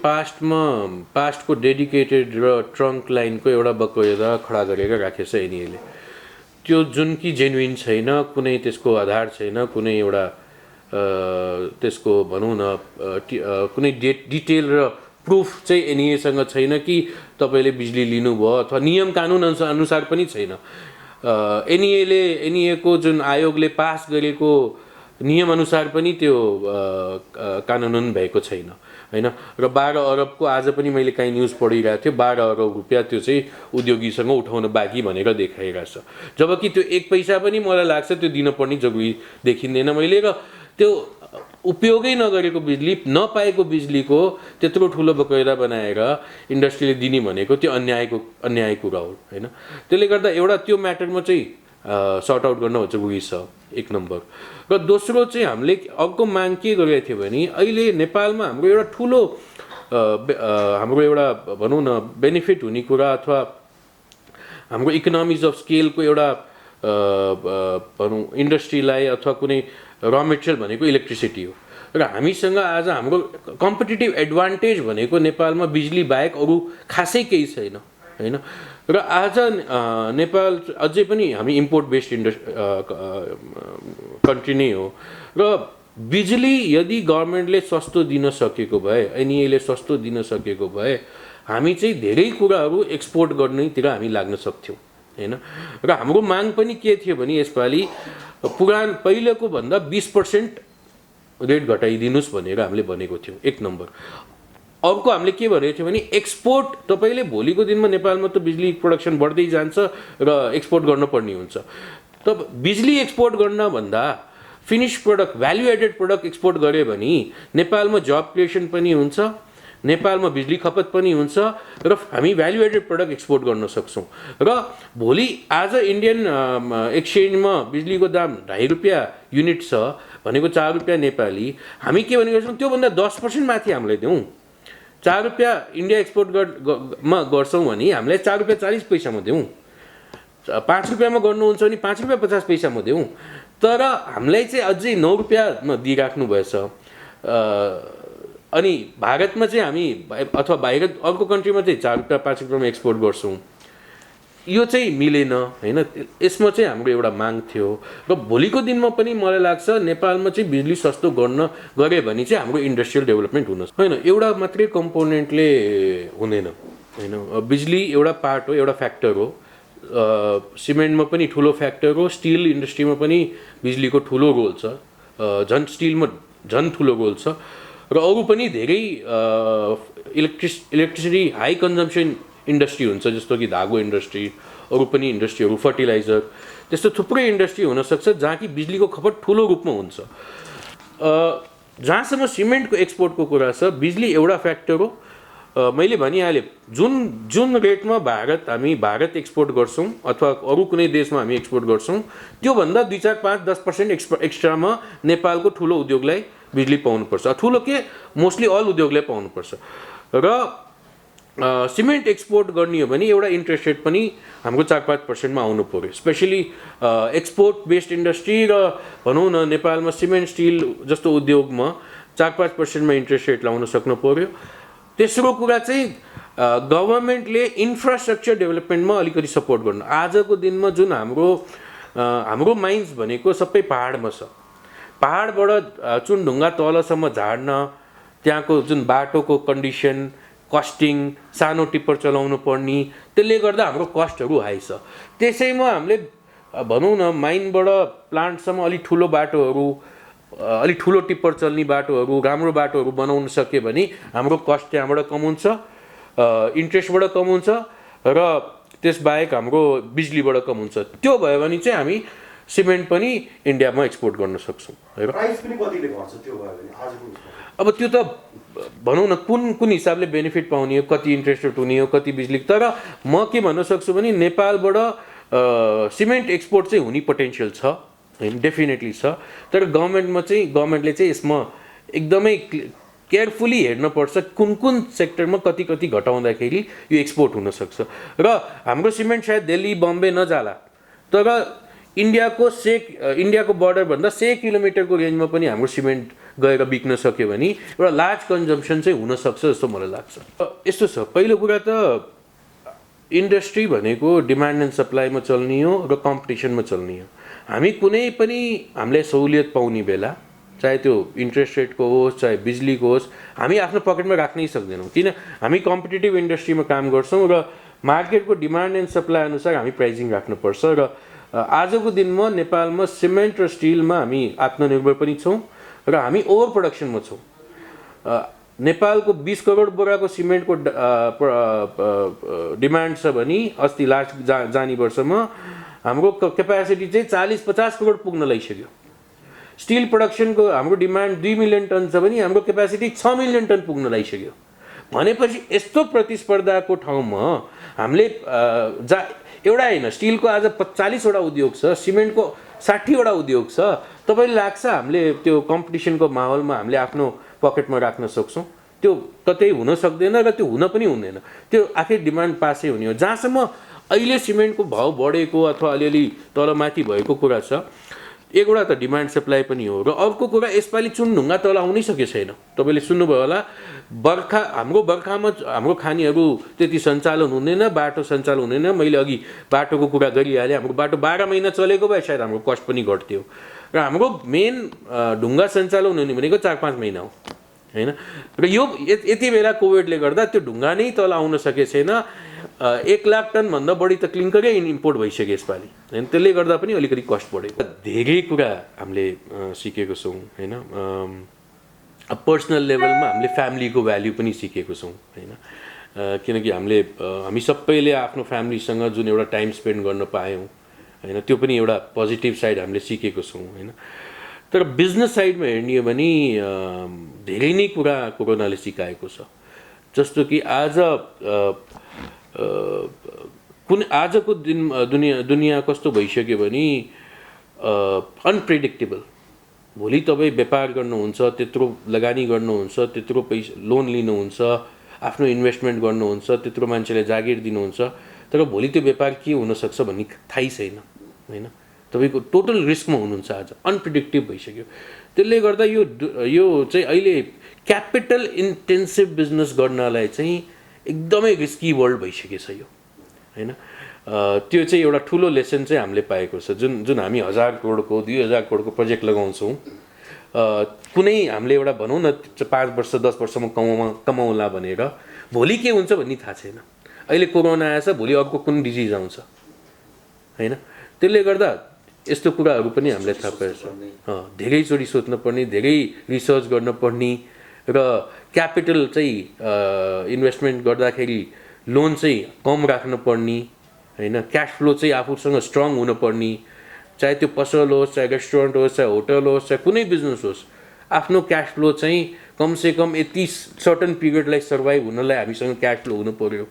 पास्टको डेडिकेटेड र ट्रङ्क लाइनको एउटा बकैदा खडा गरेर राखेछ एनइएले। त्यो जुन कि जेन्युइन छैन, कुनै त्यसको आधार छैन, कुनै एउटा त्यसको भनौँ न कुनै डिटेल र प्रुफ चाहिँ एनइएसँग छैन कि तपाईँले बिजुली लिनुभयो, अथवा नियम कानुन अनुसार पनि छैन। एनइएको जुन आयोगले पास गरेको नियम अनुसार पनि त्यो कानुन भएको छैन हैन। र 12 अरबको आज पनि मैले काहीँ न्युज पढिरहेको थिएँ, 12 अरब रुपियाँ त्यो चाहिँ उद्योगीसँग उठाउन बाँकी भनेर देखाइरहेछ। जबकि त्यो 1 पैसा पनि मलाई लाग्छ त्यो दिनुपर्ने जरुरी देखिँदैन मैले। र त्यो उपयोगै नगरेको बिजुली, नपाएको बिजुलीको त्यत्रो ठुलो बकैदा बनाएर इन्डस्ट्रीले दिने भनेको त्यो अन्याय कुरा हो हैन। त्यसले गर्दा एउटा त्यो म्याटरमा चाहिँ सर्ट आउट गर्न जरुरी छ, 1 नम्बर। र दोस्रो चाहिँ हामीले अर्को माग के गरेको थियो भने अहिले नेपालमा हाम्रो एउटा ठुलो हाम्रो एउटा भनौँ न बेनिफिट हुने कुरा अथवा हाम्रो इकोनोमिज अफ स्केलको एउटा भनौँ इन्डस्ट्रीलाई अथवा कुनै र मेटेरियल भनेको इलेक्ट्रिसिटी हो। र हामीसँग आज हाम्रो कम्पिटिटिभ एडभान्टेज भनेको नेपालमा बिजुली बाहेक अरू खासै केही छैन हैन। र आज नेपाल अझै पनि हामी इम्पोर्ट बेस्ड कन्ट्री नै हो। र बिजुली यदि गभर्नमेन्टले सस्तो दिन सकेको भए, एनइएले सस्तो दिन सकेको भए हामी चाहिँ धेरै कुराहरू एक्सपोर्ट गर्नेतिर हामी लाग्न सक्थ्यौँ हैन। र हाम्रो माग पनि के थियो भने यसपालि पहिलेको भन्दा 20% रेट घटाइदिनुस् भनेर हामीले भनेको थियौँ, 1 नम्बर। अर्को हामीले के भनेको थियो भने एक्सपोर्ट, तपाईँले भोलिको दिनमा नेपालमा त बिजुली प्रोडक्सन बढ्दै जान्छ र एक्सपोर्ट गर्नुपर्ने हुन्छ। तब बिजुली एक्सपोर्ट गर्न भन्दा finish product, value added product export गऱ्यो भने नेपालमा जब क्रिएसन पनि हुन्छ, नेपालमा बिजुली खपत पनि हुन्छ र हामी भ्यालु एडेड प्रोडक्ट एक्सपोर्ट गर्न सक्छौँ। र भोलि आज इन्डियन एक्सचेन्जमा बिजुलीको दाम 2.5 रुपियाँ युनिट छ भनेको 4 रुपियाँ नेपाली। हामी के भनेको छौँ त्योभन्दा 10% माथि हामीलाई देऊ। 4 रुपियाँ इन्डिया एक्सपोर्ट गर्छौँ भने हामीलाई 4 रुपियाँ 40 पैसामा देऊ। 5 रुपियाँमा गर्नुहुन्छ भने 5 रुपियाँ 50 पैसामा देऊ। तर हामीलाई चाहिँ अझै 9 रुपियाँमा दिइराख्नु भएछ। अनि भारतमा चाहिँ हामी अथवा बाहिर अर्को कन्ट्रीमा चाहिँ 4 रुपियाँ 5 रुपियाँमा एक्सपोर्ट गर्छौँ। यो चाहिँ मिलेन हैन। यसमा चाहिँ हाम्रो एउटा माग थियो। र भोलिको दिनमा पनि मलाई लाग्छ नेपालमा चाहिँ बिजुली सस्तो गरे भने चाहिँ हाम्रो इन्डस्ट्रियल डेभलपमेन्ट हुन हैन। एउटा मात्रै कम्पोनेन्टले हुँदैन हैन। बिजुली एउटा पार्ट हो, एउटा फ्याक्टर हो। सिमेन्टमा पनि ठुलो फ्याक्टर हो, स्टिल इन्डस्ट्रीमा पनि बिजुलीको ठुलो रोल छ, झन् स्टिलमा झन् ठुलो रोल छ। र अरू पनि धेरै इलेक्ट्रिसिटी हाई कन्जम्सन इन्डस्ट्री हुन्छ, जस्तो कि धागो इन्डस्ट्री, अरू पनि इन्डस्ट्रीहरू, फर्टिलाइजर, त्यस्तो थुप्रै इन्डस्ट्री हुनसक्छ जहाँ कि बिजुलीको खपत ठुलो रूपमा हुन्छ। जहाँसम्म सिमेन्टको एक्सपोर्टको कुरा छ, बिजुली एउटा फ्याक्टर हो। मैले भनिहालेँ जुन रेटमा हामी भारत एक्सपोर्ट गर्छौँ अथवा अरू कुनै देशमा हामी एक्सपोर्ट गर्छौँ त्योभन्दा 2, 4, 5, 10% एक्स्ट्रामा नेपालको ठुलो उद्योगलाई बिजुली पाउनुपर्छ। ठुलो के मोस्टली अल उद्योगलाई पाउनुपर्छ। र सिमेन्ट एक्सपोर्ट गर्ने हो भने एउटा इन्ट्रेस्ट रेट पनि हाम्रो 4-5%मा आउनु पर्यो। स्पेसली एक्सपोर्ट बेस्ड इन्डस्ट्री र भनौँ न नेपालमा सिमेन्ट स्टिल जस्तो उद्योगमा 4-5%मा इन्ट्रेस्ट रेट लाउन सक्नु पर्यो। तेस्रो कुरा चाहिँ गभर्नमेन्टले इन्फ्रास्ट्रक्चर डेभलपमेन्टमा अलिकति सपोर्ट गर्नु। आजको दिनमा जुन हाम्रो माइन्स भनेको सबै पहाडमा छ। पहाडबाट चुनढुङ्गा तलसम्म झार्न, त्यहाँको जुन बाटोको कन्डिसन, कस्टिङ, सानो टिप्पर चलाउनु पर्ने, त्यसले गर्दा हाम्रो कस्टहरू हाई छ। त्यसैमा हामीले भनौँ न माइनबाट प्लान्टसम्म अलिक ठुलो बाटोहरू, अलिक ठुलो टिप्पर चल्ने बाटोहरू, राम्रो बाटोहरू बनाउन सक्यो भने हाम्रो कस्ट त्यहाँबाट कम हुन्छ, इन्ट्रेस्टबाट कम हुन्छ र त्यसबाहेक हाम्रो बिजुलीबाट कम हुन्छ। त्यो भयो भने चाहिँ हामी सिमेन्ट पनि इन्डियामा एक्सपोर्ट गर्न सक्छौँ। प्राइस पनि कतिले घट्छ त्यो भयो भने आजको अब त्यो त भनौँ न कुन हिसाबले बेनिफिट पाउने हो, कति इन्ट्रेस्ट रेट हुने हो, कति बिजुली। तर म के भन्न सक्छु भने नेपालबाट सिमेन्ट एक्सपोर्ट चाहिँ हुने पोटेन्सियल छ, होइन, डेफिनेटली छ। तर गभर्मेन्टले चाहिँ यसमा एकदमै केयरफुली हेर्नुपर्छ कुन सेक्टरमा कति घटाउँदाखेरि यो एक्सपोर्ट हुनसक्छ। र हाम्रो सिमेन्ट सायद दिल्ली बम्बे नजाला, तर इन्डियाको बर्डरभन्दा 100 किलोमिटरको रेन्जमा पनि हाम्रो सिमेन्ट गएर बिक्न सक्यो भने एउटा लार्ज कन्जम्सन चाहिँ हुनसक्छ जस्तो मलाई लाग्छ। यस्तो छ, पहिलो कुरा त इन्डस्ट्री भनेको डिमान्ड एन्ड सप्लाईमा चल्ने हो र कम्पिटिसनमा चल्ने हो। हामी कुनै पनि हामीलाई सहुलियत पाउने बेला, चाहे त्यो इन्ट्रेस्ट रेटको होस् चाहे बिजुलीको होस्, हामी आफ्नो पकेटमा राख्नै सक्दैनौँ, किन हामी कम्पिटेटिभ इन्डस्ट्रीमा काम गर्छौँ र मार्केटको डिमान्ड एन्ड सप्लाई अनुसार हामी प्राइसिङ राख्नुपर्छ। र आजको दिनमा नेपालमा सिमेन्ट र स्टिलमा हामी आत्मनिर्भर पनि छौँ र हामी ओभर प्रोडक्सनमा छौँ। नेपालको 20 करोड बोराको सिमेन्टको डिमान्ड छ भने अस्ति लास्ट जाने वर्षमा हाम्रो क्यापासिटी चाहिँ 40-50 करोड पुग्न लागिसक्यो। स्टिल प्रोडक्सनको हाम्रो डिमान्ड 2 मिलियन टन छ भने हाम्रो क्यापासिटी 6 मिलियन टन पुग्न लागिसक्यो। भनेपछि यस्तो प्रतिस्पर्धाको ठाउँमा हामीले एउटा होइन, स्टिलको आज 40वटा उद्योग छ, सिमेन्टको 60वटा उद्योग छ। तपाईँलाई लाग्छ हामीले त्यो कम्पिटिसनको माहौलमा हामीले आफ्नो पकेटमा राख्न सक्छौँ? त्यो कतै हुन सक्दैन र त्यो हुन पनि हुँदैन। त्यो आखिर डिमान्ड पासै हुने हो। जहाँसम्म अहिले सिमेन्टको भाउ बढेको अथवा अलिअलि तलमाथि भएको कुरा छ, एउटा त डिमान्ड सप्लाई पनि हो र अर्को कुरा यसपालि चुनढुङ्गा तल आउनै सकेको छैन। तपाईँले सुन्नुभयो होला, हाम्रो बर्खामा हाम्रो खानीहरू त्यति सञ्चालन हुँदैन, बाटो सञ्चालन हुँदैन। मैले अघि बाटोको कुरा गरिहालेँ, हाम्रो बाटो 12 महिना चलेको भए सायद हाम्रो कस्ट पनि घट्थ्यो। र हाम्रो मेन ढुङ्गा सञ्चालन हुने भनेको 4-5 महिना हो, होइन। र यो यति बेला कोभिडले गर्दा त्यो ढुङ्गा नै तल आउन सकेको छैन। 1 लाख टनभन्दा बढी त क्लिङ्करै इम्पोर्ट भइसक्यो यसपालि, होइन। त्यसले गर्दा पनि अलिकति कस्ट बढेको। धेरै कुरा हामीले सिकेको छौँ, होइन। पर्सनल लेभलमा हामीले फ्यामिलीको भ्याल्यु पनि सिकेको छौँ, होइन। किनकि हामी सबैले आफ्नो फ्यामिलीसँग जुन एउटा टाइम स्पेन्ड गर्न पायौँ, होइन, त्यो पनि एउटा पोजिटिभ साइड हामीले सिकेको छौँ, होइन। तर बिजनेस साइडमा हेर्ने हो भने धेरै नै कुरा कोरोनाले सिकाएको छ। जस्तो कि आजको दुनियाँ कस्तो भइसक्यो भने अनप्रेडिक्टेबल। भोलि तपाईँ व्यापार गर्नुहुन्छ, त्यत्रो लगानी गर्नुहुन्छ, त्यत्रो पैसा लोन लिनुहुन्छ, आफ्नो इन्भेस्टमेन्ट गर्नुहुन्छ, त्यत्रो मान्छेलाई जागिर दिनुहुन्छ, तर भोलि त्यो व्यापार के हुनसक्छ भन्ने थाहै छैन, होइन। तपाईँको टोटल रिस्कमा हुनुहुन्छ। आज अनप्रिडिक्टिभ भइसक्यो। त्यसले गर्दा यो चाहिँ अहिले क्यापिटल इन्टेन्सिभ बिजनेस गर्नलाई चाहिँ एकदमै रिस्की वर्ल्ड भइसकेको छ यो, होइन। त्यो चाहिँ एउटा ठुलो लेसन चाहिँ हामीले पाएको छ। जुन हामी 1000 करोडको 2000 करोडको प्रोजेक्ट लगाउँछौँ, कुनै हामीले एउटा भनौँ न 5 वर्ष 10 वर्षमा कमाउला भनेर, भोलि के हुन्छ भन्ने थाहा छैन। अहिले कोरोना आएछ, भोलि अर्को कुन डिजिज आउँछ, होइन। त्यसले गर्दा यस्तो कुराहरू पनि हामीले थाहा पाएछ। धेरैचोटि सोच्नुपर्ने, धेरै रिसर्च गर्नुपर्ने र क्यापिटल चाहिँ इन्भेस्टमेन्ट गर्दाखेरि लोन चाहिँ कम राख्नुपर्ने, होइन। क्यास फ्लो चाहिँ आफूसँग स्ट्रङ हुनुपर्ने, चाहे त्यो पसल होस्, चाहे रेस्टुरेन्ट होस्, चाहे होटल होस्, चाहे कुनै बिजनेस होस्, आफ्नो क्यास फ्लो चाहिँ कमसेकम यति सर्टन पिरियडलाई सर्भाइभ हुनलाई हामीसँग क्यास फ्लो हुनु पर्यो,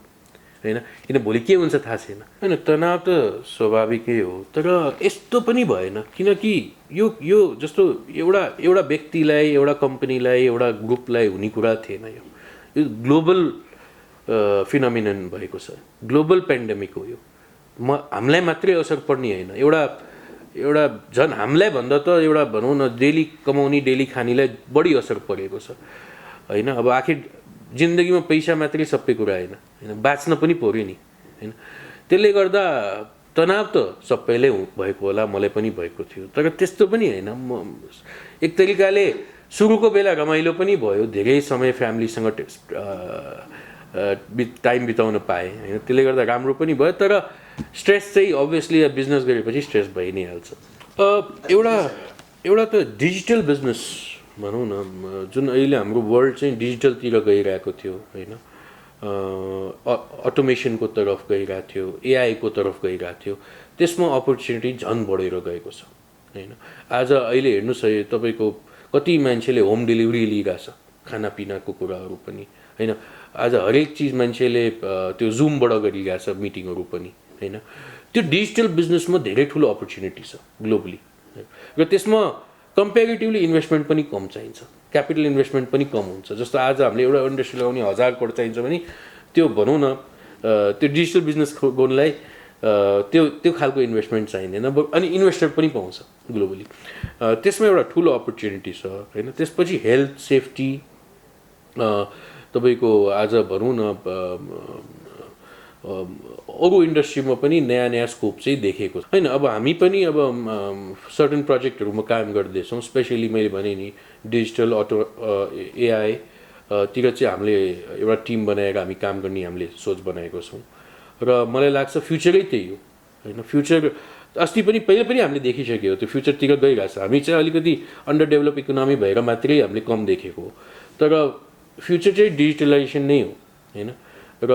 होइन। किन भोलि के हुन्छ थाहा छैन, होइन। तनाव त स्वाभाविकै हो, तर यस्तो पनि भएन। किनकि यो जस्तो एउटा व्यक्तिलाई, एउटा कम्पनीलाई, एउटा ग्रुपलाई हुने कुरा थिएन। यो ग्लोबल फिनोमिनन भएको छ, ग्लोबल पेन्डेमिक हो यो। हामीलाई मात्रै असर पर्ने होइन, एउटा झन् हामीलाई भन्दा त एउटा भनौँ न डेली कमाउने डेली खानेलाई बढी असर परेको छ, होइन। अब आखिर जिन्दगीमा पैसा मात्रै सबै कुरा होइन, बाँच्न पनि पर्यो नि, होइन। त्यसले गर्दा तनाव त सबैले भएको होला, मलाई पनि भएको थियो। तर त्यस्तो पनि होइन, एक तरिकाले सुरुको बेला रमाइलो पनि भयो, धेरै समय फ्यामिलीसँग टाइम बिताउन पाएँ, होइन। त्यसले गर्दा राम्रो पनि भयो। तर स्ट्रेस चाहिँ अभियसली बिजनेस गरेपछि स्ट्रेस भइ नै हाल्छ। एउटा त डिजिटल बिजनेस भनौँ न, जुन अहिले हाम्रो वर्ल्ड चाहिँ डिजिटलतिर गइरहेको थियो होइन, अटोमेसनको तर्फ गइरहेको थियो, एआईको तर्फ गइरहेको थियो, त्यसमा अपर्च्युनिटी झन् बढेर गएको छ होइन। आज अहिले हेर्नुहोस् है, तपाईँको कति मान्छेले होम डेलिभरी लिइरहेछ खानापिनाको कुराहरू पनि होइन। आज हरेक चिज मान्छेले त्यो जुमबाट गरिरहेछ मिटिङहरू पनि होइन। त्यो डिजिटल बिजनेसमा धेरै ठुलो अपर्च्युनिटी छ ग्लोबली र त्यसमा कम्पेरिटिभली इन्भेस्टमेन्ट पनि कम चाहिन्छ, क्यापिटल इन्भेस्टमेन्ट पनि कम हुन्छ। जस्तो आज हामीले एउटा इन्डस्ट्री लगाउने 1000 करोड चाहिन्छ भने त्यो भनौँ न त्यो डिजिटल बिजनेस गर्नलाई त्यो खालको इन्भेस्टमेन्ट चाहिँदैन, अनि इन्भेस्टर पनि पाउँछ ग्लोबली। त्यसमा एउटा ठुलो अपर्च्युनिटी छ होइन। त्यसपछि हेल्थ सेफ्टी तपाईँको आज भनौँ न अरू इन्डस्ट्रीमा पनि नयाँ नयाँ स्कोप चाहिँ देखेको छ होइन। अब हामी पनि अब सर्टन प्रोजेक्टहरूमा काम गर्दैछौँ, स्पेसली मैले भने नि डिजिटल एआई तिर चाहिँ हामीले एउटा टिम बनाएर हामी काम गर्ने हामीले सोच बनाएको छौँ र मलाई लाग्छ फ्युचरै त्यही हो होइन। फ्युचर अस्ति पनि पहिले पनि हामीले देखिसक्यो, त्यो फ्युचरतिर गइरहेछ। हामी चाहिँ अलिकति अन्डर डेभलप इकोनोमी भएर मात्रै हामीले कम देखेको हो, तर फ्युचर चाहिँ डिजिटलाइजेसन नै हो होइन। र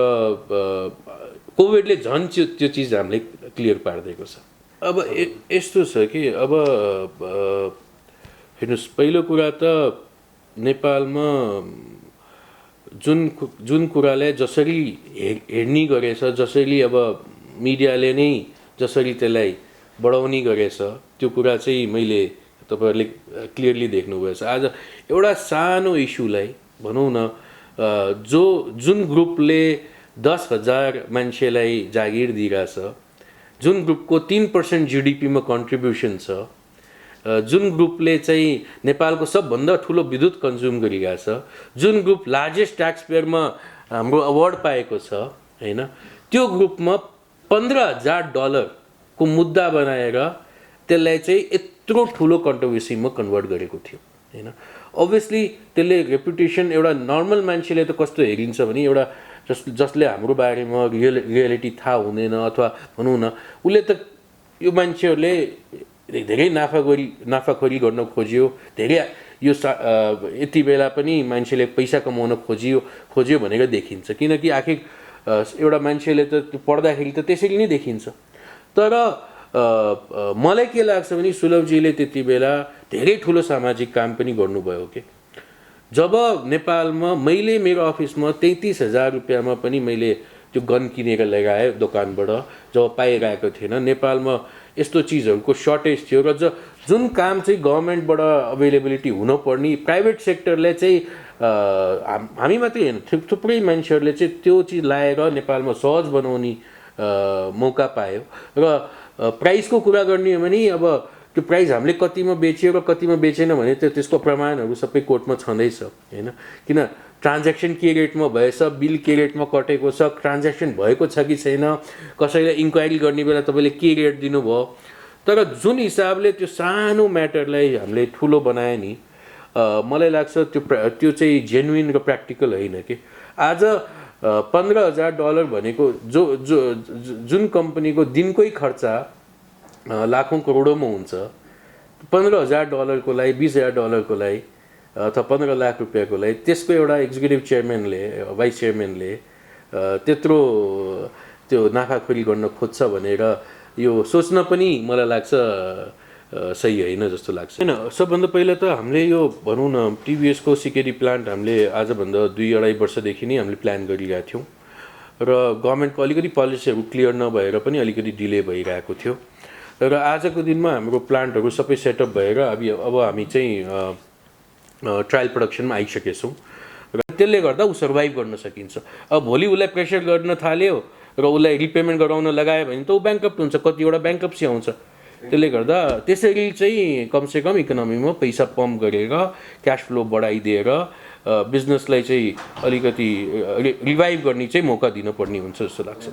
कोभिडले झन् त्यो चिज हामीले क्लियर पारिदिएको छ। अब यस्तो छ कि अब हेर्नुहोस्, पहिलो कुरा त नेपालमा जुन कुरालाई जसरी हेर्ने गरेछ, जसरी अब मिडियाले नै जसरी त्यसलाई बढाउने गरेछ, त्यो कुरा चाहिँ मैले तपाईँहरूले क्लियरली देख्नुभएछ। आज एउटा सानो इस्युलाई भनौँ न, जुन ग्रुपले 10,000 मान्छेलाई जागिर दिइरहेछ, जुन ग्रुपको 3% जिडिपीमा कन्ट्रिब्युसन छ, जुन ग्रुपले चाहिँ नेपालको सबभन्दा ठुलो विद्युत कन्ज्युम गरिरहेछ, जुन ग्रुप लार्जेस्ट ट्याक्स पेयरमा हाम्रो अवार्ड पाएको छ होइन, त्यो ग्रुपमा $15,000 को मुद्दा बनाएर त्यसलाई चाहिँ यत्रो ठुलो कन्ट्रोभर्सीमा कन्भर्ट गरेको थियो होइन। अभियसली त्यसले रेपुटेसन, एउटा नर्मल मान्छेले त कस्तो हेरिन्छ भने एउटा जसले हाम्रो बारेमा रियालिटी थाहा हुँदैन अथवा भनौँ न, उसले त यो मान्छेहरूले धेरै नाफाखोरी गर्न खोज्यो, धेरै यो यति बेला पनि मान्छेले पैसा कमाउन खोज्यो भनेर देखिन्छ, किनकि आखिर एउटा मान्छेले त पढ्दाखेरि त त्यसरी नै देखिन्छ। तर मलाई के लाग्छ भने सुलभजीले त्यति बेला धेरै ठुलो सामाजिक काम पनि गर्नुभयो कि जब नेपालमा मैले मेरो अफिसमा 33,000 रुपियाँमा पनि मैले त्यो गन किनेर लगाएँ दोकानबाट, जब पाइरहेको थिएन। नेपालमा यस्तो चिजहरूको सर्टेज थियो र जुन काम चाहिँ गभर्मेन्टबाट अभाइलेबिलिटी हुनुपर्ने प्राइभेट सेक्टरले चाहिँ हामी मात्रै होइन, थुप्रै मान्छेहरूले चाहिँ त्यो चिज लाएर नेपालमा सहज बनाउने मौका पायो। र प्राइसको कुरा गर्ने हो भने अब त्यो प्राइस हामीले कतिमा बेच्यो र कतिमा बेचेन भने त्यसको प्रमाणहरू सबै कोर्टमा छँदैछ होइन। किन ट्रान्ज्याक्सन के रेटमा भएछ, बिल के रेटमा कटेको छ, ट्रान्ज्याक्सन भएको छ कि छैन, कसैलाई इन्क्वायरी गर्ने बेला तपाईँले के रेट दिनुभयो। तर जुन हिसाबले त्यो सानो म्याटरलाई हामीले ठुलो बनायो नि, मलाई लाग्छ त्यो चाहिँ जेन्युइन र प्र्याक्टिकल होइन कि। आज $15,000 भनेको जुन कम्पनीको दिनकै खर्चा लाखौँ करोडौँमा हुन्छ, $15,000 को लागि, $20,000 को लागि अथवा 15 लाख रुपियाँको लागि त्यसको एउटा एक्जिक्युटिभ चेयरम्यानले, भाइस चेयरम्यानले त्यत्रो त्यो नाफाखोरी गर्न खोज्छ भनेर यो सोच्न पनि मलाई लाग्छ सही होइन जस्तो लाग्छ होइन। सबभन्दा पहिला त हामीले यो भनौँ न टिभीएसको सिकेडी प्लान्ट हामीले आजभन्दा 2-2.5 वर्षदेखि नै हामीले प्लान गरिरहेको थियौँ र गभर्मेन्टको अलिकति पोलिसीहरू क्लियर नभएर पनि अलिकति डिले भइरहेको थियो र आजको दिनमा हाम्रो प्लान्टहरू सबै सेटअप भएर अब हामी चाहिँ ट्रायल प्रोडक्सनमा आइसकेका छौँ र त्यसले गर्दा ऊ सर्भाइभ गर्न सकिन्छ। अब भोलि उसलाई प्रेसर गर्न थाल्यो र उसलाई रिपेमेन्ट गराउन लगायो भने त ऊ ब्याङ्कअप्ट हुन्छ, कतिवटा ब्याङ्कअप्सी आउँछ। त्यसले गर्दा त्यसरी चाहिँ कमसेकम इकोनोमीमा पैसा पम्प गरेर क्यास फ्लो बढाइदिएर बिजनेसलाई चाहिँ अलिकति रिभाइभ गर्ने चाहिँ मौका दिनुपर्ने हुन्छ जस्तो लाग्छ।